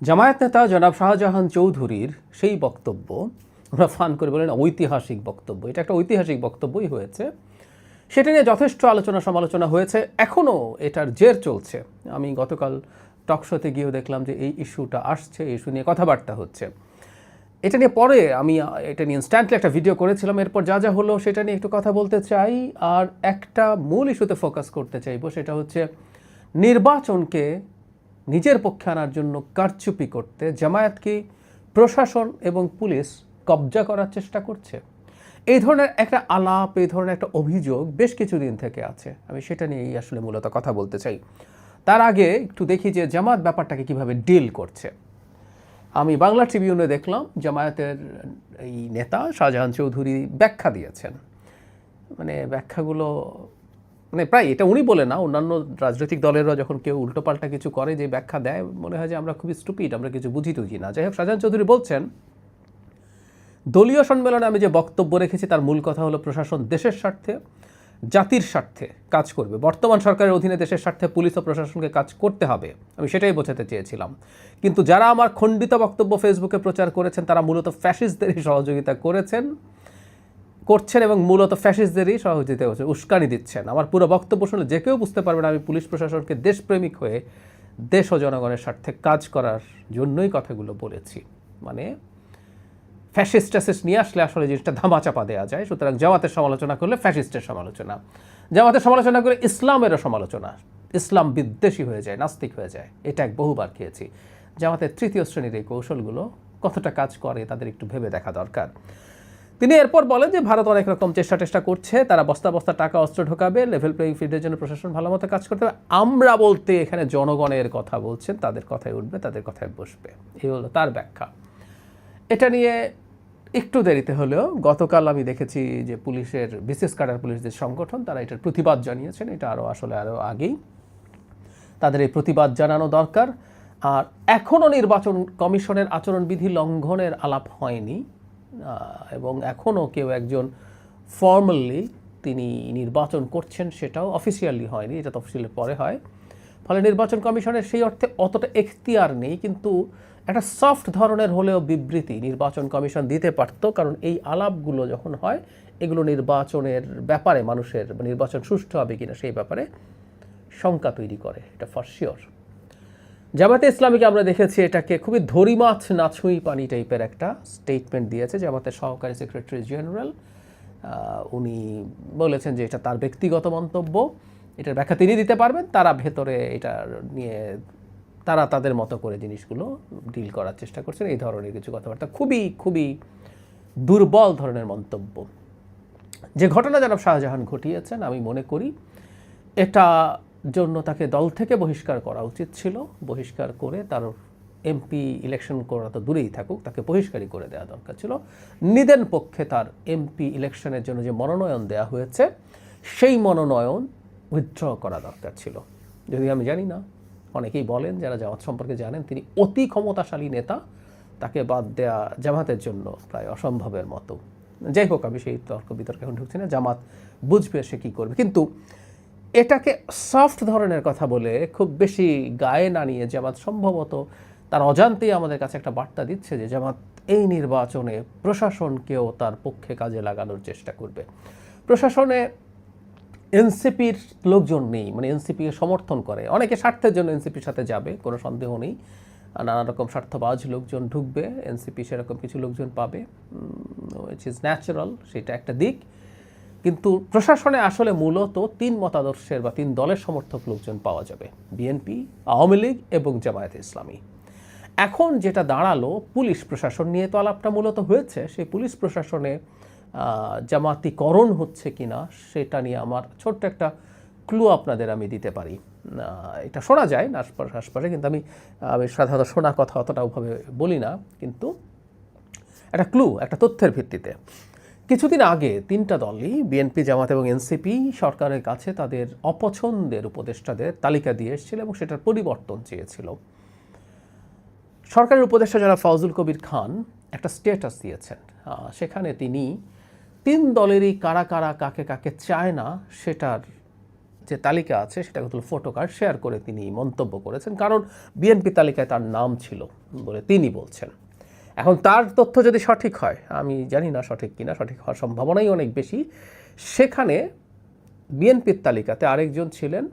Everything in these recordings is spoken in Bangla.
জামায়াত নেতা জনাব শাহজাহান চৌধুরীর সেই বক্তব্য আমরা ফান করে বলেন ঐতিহাসিক বক্তব্য, এটা একটা ঐতিহাসিক বক্তব্যই হয়েছে। সেটা নিয়ে যথেষ্ট আলোচনা সমালোচনা হয়েছে, এখনও এটার জের চলছে। আমি গতকাল টকশোতে গিয়েও দেখলাম যে এই ইস্যুটা আসছে, এই ইস্যু নিয়ে কথাবার্তা হচ্ছে। এটা নিয়ে পরে আমি এটা নিয়ে ইনস্ট্যান্টলি একটা ভিডিও করেছিলাম, এরপর যা যা হলো সেটা নিয়ে একটু কথা বলতে চাই। আর একটা মূল ইস্যুতে ফোকাস করতে চাইবো, সেটা হচ্ছে নির্বাচনকে নিজের পক্ষে আনার জন্য কারচুপি করতে জামায়াতকে প্রশাসন এবং পুলিশ কবজা করার চেষ্টা করছে। এই ধরনের একটা আলাপ, এই ধরনের একটা অভিযোগ বেশ কিছুদিন থেকে আছে। আমি সেটা নিয়েই আসলে মূলত কথা বলতে চাই। তার আগে একটু দেখি যে জামায়াত ব্যাপারটাকে কিভাবে ডিল করছে। আমি বাংলা ট্রিবিউনে দেখলাম জামায়াতের এই নেতা শাহজাহান চৌধুরী ব্যাখ্যা দিয়েছেন। মানে ব্যাখ্যাগুলো প্রায় এটা উনি বলে না, অন্যান্য রাজনৈতিক দলেরও যখন কেউ উল্টোপাল্টা কিছু করে যে ব্যাখ্যা দেয়, মনে হয় যে আমরা খুবই স্টুপিড, আমরা কিছু বুঝি টুঝি না। যাই হোক, শাহজাহান চৌধুরী বলছেন, দলীয় সম্মেলনে আমি যে বক্তব্য রেখেছি তার মূল কথা হলো প্রশাসন দেশের স্বার্থে, জাতির স্বার্থে কাজ করবে। বর্তমান সরকারের অধীনে দেশের স্বার্থে পুলিশ ও প্রশাসনকে কাজ করতে হবে, আমি সেটাই বোঝাতে চেয়েছিলাম। কিন্তু যারা আমার খণ্ডিত বক্তব্য ফেসবুকে প্রচার করেছেন তারা মূলত ফ্যাসিস্টদেরই সহযোগিতা করছেন এবং মূলত ফ্যাসিস্টদেরই সহযোগিতা করছেন, উস্কানি দিচ্ছেন। আমার পুরো বক্তব্য শুনে যে কেউ বুঝতে পারবে না আমি পুলিশ প্রশাসনকে দেশপ্রেমিক হয়ে দেশ ও জনগণের স্বার্থে কাজ করার জন্যই কথাগুলো বলেছি। মানে ফ্যাসিস্ট নিয়ে আসলে আসলে জিনিসটা ধামাচাপা দেওয়া যায়। সুতরাং জামাতের সমালোচনা করলে ফ্যাসিস্টের সমালোচনা, জামাতের সমালোচনা করে ইসলামেরও সমালোচনা, ইসলাম বিদ্বেষী হয়ে যায়, নাস্তিক হয়ে যায়। এটা বহুবার খেয়েছি। জামাতের তৃতীয় শ্রেণীর এই কৌশলগুলো কতটা কাজ করে তাদের একটু ভেবে দেখা দরকার। তিনি এরপর বলেন যে ভারত অনেক রকম চেষ্টা করছে, তারা বস্তা বস্তা টাকা অস্ত্র ঢোকাবে, লেভেল প্লেইং ফিল্ডের জন্য প্রশাসন ভালো মতো কাজ করতে হবে। আমরা বলতে এখানে জনগণের কথা বলছেন, তাদের কথায় উঠবে, তাদের কথায় বসবে, এই হলো তার ব্যাখ্যা। এটা নিয়ে একটু দেরিতে হলেও গতকাল আমি দেখেছি যে পুলিশের বিশেষ ক্যাডার পুলিশদের সংগঠন তারা এটার প্রতিবাদ জানিয়েছেন। এটা আরও আগেই তাদের এই প্রতিবাদ জানানো দরকার। আর এখনও নির্বাচন কমিশনের আচরণবিধি লঙ্ঘনের আলাপ হয়নি, এবং এখনও কেউ একজন ফর্মালি তিনি নির্বাচন করছেন সেটাও অফিসিয়ালি হয়নি, এটা তো অফিসিয়ালি পরে হয়। ফলে নির্বাচন কমিশনের সেই অর্থে অতটা এখতিয়ার নেই, কিন্তু একটা সফট ধরনের হলেও বিবৃতি নির্বাচন কমিশন দিতে পারত। কারণ এই আলাপগুলো যখন হয় এগুলো নির্বাচনের ব্যাপারে মানুষের নির্বাচন সুষ্ঠু হবে কিনা সেই ব্যাপারে শঙ্কা তৈরি করে, এটা ফর শিওর। জামাতে ইসলামীকে আমরা দেখেছি এটাকে খুবই ধরি মাছ না ছুঁই পানি টাইপের একটা স্টেটমেন্ট দিয়েছে জামাতের সহকারী সেক্রেটারি জেনারেল। উনি বলেছেন যে এটা তার ব্যক্তিগত মন্তব্য, এটার ব্যাখ্যা তিনি দিতে পারবেন, তারা ভেতরে এটা নিয়ে তারা তাদের মতো করে জিনিসগুলো ডিল করার চেষ্টা করছেন। এই ধরনের কিছু কথাবার্তা খুবই দুর্বল ধরনের মন্তব্য। যে ঘটনা জনাব শাহজাহান ঘটিয়েছেন, আমি মনে করি এটা জন্য তাকে দল থেকে বহিষ্কার করা উচিত ছিল। বহিষ্কার করে তার এমপি ইলেকশন করা তো দূরেই থাকুক, তাকে বহিষ্কারই করে দেওয়া দরকার ছিল। নিদেন পক্ষে তার এমপি ইলেকশনের জন্য যে মনোনয়ন দেওয়া হয়েছে সেই মনোনয়ন উইথড্র করা দরকার ছিল। যদি আমি জানি না, অনেকেই বলেন যারা জামাত সম্পর্কে জানেন তিনি অতি ক্ষমতাশালী নেতা, তাকে বাদ দেওয়া জামাতের জন্য প্রায় অসম্ভবের মতো। যাই হোক, আমি সেই তর্ক বিতর্কে এখন ঢুকছি না, জামাত বুঝবে সে কী করবে। কিন্তু এটাকে সফট ধরনের কথা বলে খুব বেশি গায়ে না নিয়ে জামাত সম্ভবত তার অজান্তেই আমাদের কাছে একটা বার্তা দিচ্ছে যে জামাত এই নির্বাচনে প্রশাসনকেও তার পক্ষে কাজে লাগানোর চেষ্টা করবে। প্রশাসনে এনসিপির লোকজন নেই, মানে এনসিপিকে সমর্থন করে, অনেকে স্বার্থের জন্য এনসিপির সাথে যাবে, কোনো সন্দেহ নেই। নানা রকম স্বার্থবাজ লোকজন ঢুকবে, এনসিপি সেরকম কিছু লোকজন পাবে, উইচ ইজ ন্যাচারাল, সেটা একটা দিক। কিন্তু প্রশাসনে আসলে মূলত তিন মতাদর্শের বা তিন দলের সমর্থক লোকজন পাওয়া যাবে, বিএনপি, আওয়ামী লীগ এবং জামায়াতে ইসলামী। এখন যেটা দাঁড়ালো, পুলিশ প্রশাসন নিয়ে তো আলাপটা মূলত হয়েছে, সেই পুলিশ প্রশাসনে জামাতিকরণ হচ্ছে কিনা সেটা নিয়ে আমার ছোট্ট একটা ক্লু আপনাদের আমি দিতে পারি। এটা শোনা যায় না আশপাশে, কিন্তু আমি সাধারণত শোনা কথা অতটা ওভাবে বলি না, কিন্তু একটা ক্লু, একটা তথ্যের ভিত্তিতে। কিছুদিন আগে তিনটা দলই, বিএনপি, জামাত এবং এনসিপি, সরকারের কাছে তাদের অপছন্দের উপদেষ্টাদের তালিকা দিয়ে এসেছিল এবং সেটার পরিবর্তন চেয়েছিল। সরকারের উপদেষ্টা যারা ফজলুল কবির খান একটা স্ট্যাটাস দিয়েছেন, সেখানে তিনি তিন দলেরই কারা কারা কাকে কাকে চায় না সেটার যে তালিকা আছে সেটা হলো ফটো কার্ড শেয়ার করে তিনি মন্তব্য করেছেন, কারণ বিএনপি তালিকায় তার নাম ছিল বলে তিনি বলছেন। এখন তার তথ্য যদি সঠিক হয়, আমি জানি না সঠিক কিনা, সঠিক হওয়ার সম্ভাবনাই অনেক বেশি, সেখানে বিএনপির তালিকাতে আরেকজন ছিলেন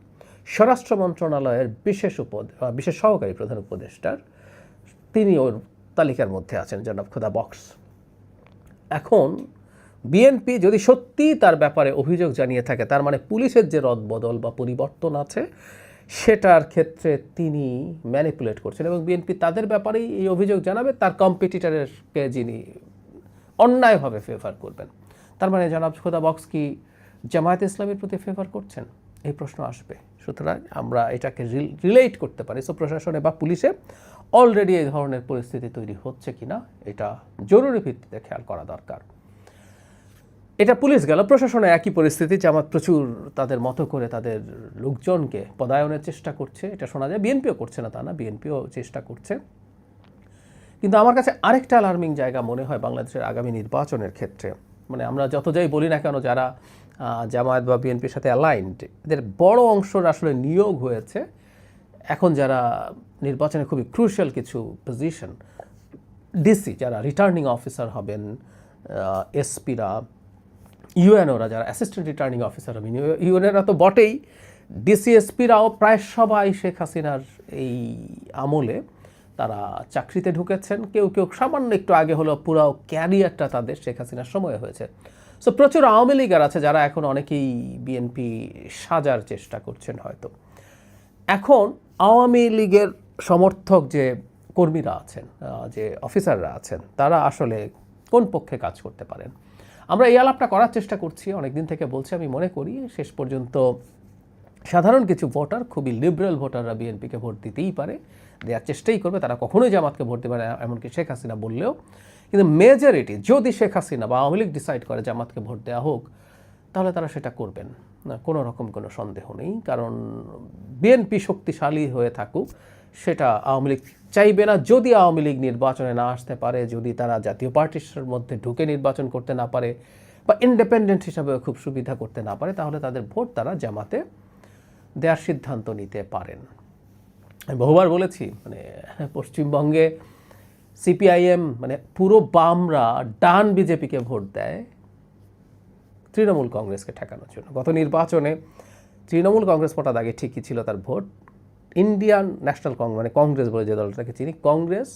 স্বরাষ্ট্র মন্ত্রণালয়ের বিশেষ সহকারী প্রধান উপদেষ্টার, তিনি ওর তালিকার মধ্যে আছেন, জনাব খোদা বক্স। এখন বিএনপি যদি সত্যি তার ব্যাপারে অভিযোগ জানিয়ে থাকে, তার মানে পুলিশের যে রদবদল বা পরিবর্তন আছে সেটার ক্ষেত্রে তিনি ম্যানিপুলেট করছেন, এবং বিএনপি তাদের ব্যাপারেই এই অভিযোগ জানাবে, তার কম্পিটিটরকে যিনি অন্যায়ভাবে ফেভার করবেন। তার মানে জনাব খোদা বক্স কি জামায়াতে ইসলামের প্রতি ফেভার করছেন? এই প্রশ্ন আসবে। সুতরাং আমরা এটাকে রিলেট করতে পারি। সো প্রশাসনে বা পুলিশে অলরেডি এই ধরনের পরিস্থিতি তৈরি হচ্ছে কিনা এটা জরুরি ভিত্তিতে খেয়াল করা দরকার। এটা পুলিশ গেল, প্রশাসনে একই পরিস্থিতি। জামাত প্রচুর তাদের মতো করে তাদের লোকজনকে পদায়নের চেষ্টা করছে, এটা শোনা যায়। বিএনপিও করছে না তা না, বিএনপিও চেষ্টা করছে। কিন্তু আমার কাছে আরেকটা অ্যালার্মিং জায়গা মনে হয় বাংলাদেশের আগামী নির্বাচনের ক্ষেত্রে। মানে আমরা যত যাই বলি না কেন, যারা জামায়াত বা বিএনপির সাথে অ্যালাইনড, এদের বড় অংশর আসলে নিয়োগ হয়েছে এখন যারা নির্বাচনে খুবই ক্রুশিয়াল কিছু পজিশন, ডিসি যারা রিটার্নিং অফিসার হবেন, এসপিরা, ইউএনওরা যারা অ্যাসিস্ট্যান্ট রিটার্নিং অফিসার হবেন, ইউএনওরা তো বটেই, ডিসিএসপিরাও প্রায় সবাই শেখ হাসিনার এই আমলে তারা চাকরিতে ঢুকেছেন। কেউ কেউ সামান্য একটু আগে হলো, পুরো ক্যারিয়ারটা তাদের শেখ হাসিনার সময় হয়েছে। সো প্রচুর আওয়ামী লীগার আছে যারা এখন অনেকেই বিএনপি সাজার চেষ্টা করছেন হয়তো। এখন আওয়ামী লীগের সমর্থক যে কর্মীরা আছেন, যে অফিসাররা আছেন, তারা আসলে কোন পক্ষে কাজ করতে পারেন? আমরা এই আলাপটা করার চেষ্টা করছি, অনেকদিন থেকে বলছি। আমি মনে করি শেষ পর্যন্ত সাধারণ কিছু ভোটার, খুবই লিবারেল ভোটাররা বিএনপিকে ভোট দিতেই পারে, দেওয়ার চেষ্টাই করবে। তারা কখনোই জামাতকে ভোট দেবে না, এমনকি শেখ হাসিনা বললেও। কিন্তু মেজরিটি যদি শেখ হাসিনা বা আওয়ামী লীগ ডিসাইড করে জামাতকে ভোট দেওয়া হোক, তাহলে তারা সেটা করবেন না, কোনো রকম কোনো সন্দেহ নেই। কারণ বিএনপি শক্তিশালী হয়ে থাকুক সেটা আওয়ামী লীগ চাইবে না। যদি আওয়ামী লীগ নির্বাচনে না আসতে পারে, যদি তারা জাতীয় পার্টির মধ্যে ঢুকে নির্বাচন করতে না পারে, বা ইন্ডিপেন্ডেন্ট হিসাবে খুব সুবিধা করতে না পারে, তাহলে তাদের ভোট তারা জামাতে দেওয়ার সিদ্ধান্ত নিতে পারেন। আমি বহুবার বলেছি, মানে পশ্চিমবঙ্গে সিপিআইএম মানে পুরো বামরা ডান বিজেপিকে ভোট দেয় তৃণমূল কংগ্রেসকে ঠেকানোর জন্য। গত নির্বাচনে তৃণমূল কংগ্রেস ভোটার আগে ঠিকই ছিল তার ভোট, ইন্ডিয়ান ন্যাশনাল কংগ্রেস মানে কংগ্রেস বলে যে দলটাকে চিনি, কংগ্রেস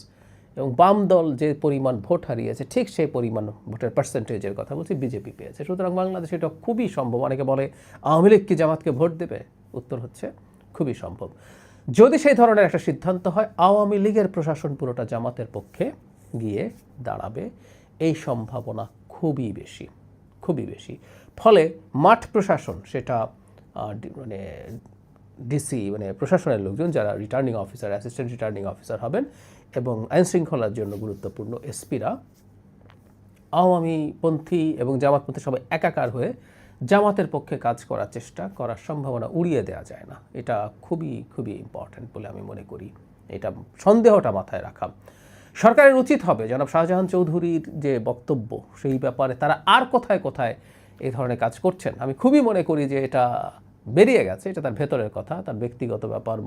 এবং বাম দল যে পরিমাণ ভোট হারিয়েছে, ঠিক সেই পরিমাণ ভোটের পার্সেন্টেজের কথা বলছি বিজেপি পেয়েছে। সুতরাং বাংলাদেশে এটা খুবই সম্ভব। অনেকে বলে আওয়ামী লীগ কি জামাতকে ভোট দেবে? উত্তর হচ্ছে খুবই সম্ভব। যদি সেই ধরনের একটা সিদ্ধান্ত হয়, আওয়ামী লীগের প্রশাসন পুরোটা জামাতের পক্ষে গিয়ে দাঁড়াবে, এই সম্ভাবনা খুবই বেশি, খুবই বেশি। ফলে মাঠ প্রশাসন, সেটা মানে ডিসি মানে প্রশাসনের লোকজন যারা returning officer, assistant returning officer হবেন, এবং আইনশৃঙ্খলার জন্য গুরুত্বপূর্ণ এসপিরা আওয়ামীপন্থী এবং জামাতপন্থী সবাই একাকার হয়ে জামাতের পক্ষে কাজ করার চেষ্টা করার সম্ভাবনা উড়িয়ে দেওয়া যায় না। এটা খুবই খুবই ইম্পর্ট্যান্ট বলে আমি মনে করি। এটা সন্দেহটা মাথায় রাখা। সরকারের উচিত হবে জনাব শাহজাহান চৌধুরীর যে বক্তব্য, সেই ব্যাপারে তারা আর কোথায় কোথায় এই ধরনের কাজ করছেন, আমি খুবই মনে করি যে এটা বেরিয়ে গেছে, এটা তার ভেতরের কথা, তার ব্যক্তিগত ব্যাপার,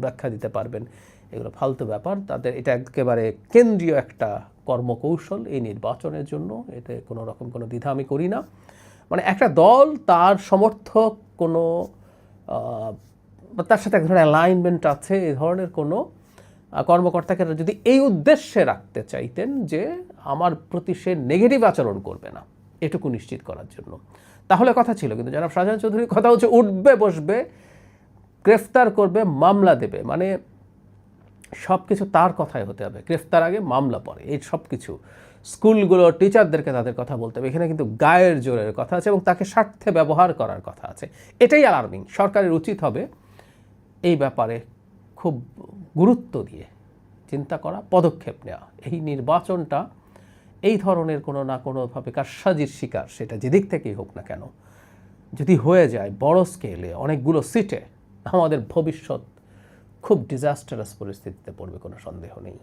ব্যাখ্যা দিতে পারবেন, এগুলো ফালতু ব্যাপার। তাদের এটা একেবারে কেন্দ্রীয় একটা কর্মকৌশল এই নির্বাচনের জন্য, এতে কোনো রকম কোনো দ্বিধা আমি করি না। মানে একটা দল তার সমর্থক কোনো তার সাথে এক ধরনের অ্যালাইনমেন্ট আছে, এই ধরনের কোনো কর্মকর্তাকে যদি এই উদ্দেশ্যে রাখতে চাইতেন যে আমার প্রতি সে নেগেটিভ আচরণ করবে না, এটুকু নিশ্চিত করার জন্য, তাহলে কথা ছিল। কিন্তু জনাব শাহজাহান চৌধুরীর কথা হচ্ছে উঠবে বসবে, গ্রেফতার করবে, মামলা দেবে, মানে সব কিছু তার কথাই হতে হবে। গ্রেফতার আগে মামলা পরে, এই সব কিছু। স্কুলগুলো টিচারদেরকে তাদের কথা বলতে হবে, এখানে কিন্তু গায়ের জোরের কথা আছে এবং তাকে স্বার্থে ব্যবহার করার কথা আছে। এটাই অ্যালার্মিং। সরকারের উচিত হবে এই ব্যাপারে খুব গুরুত্ব দিয়ে চিন্তা করা, পদক্ষেপ নেওয়া। এই নির্বাচনটা এই ধরনের কোনো না কোনোভাবে কারসাজির শিকার, সেটা যেদিক থেকেই হোক না কেন, যদি হয়ে যায় বড় স্কেলে অনেকগুলো সিটে, আমাদের ভবিষ্যৎ খুব ডিজাস্টারাস পরিস্থিতিতে পড়বে, কোনো সন্দেহ নেই।